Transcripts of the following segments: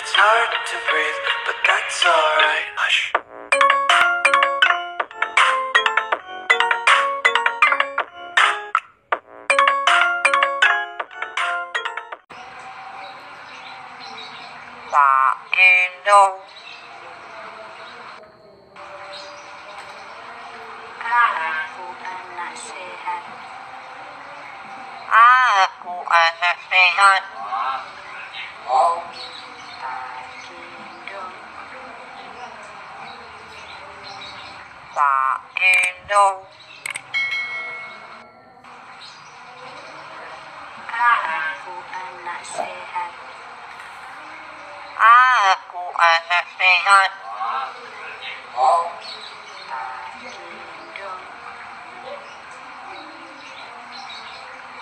It's hard to breathe, but that's alright. Hush. Tak gendong. Aku anak sehat. Aku anak sehat. Tak gendong. Aku anak sehat. Aku anak sehat.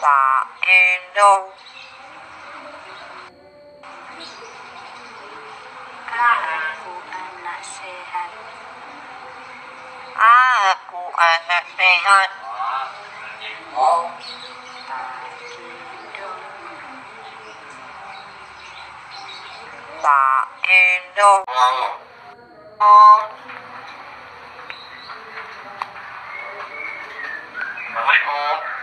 Tak gendong. Aku anak sehat. Aku anak sehat. Tak gendong. Assalamualaikum.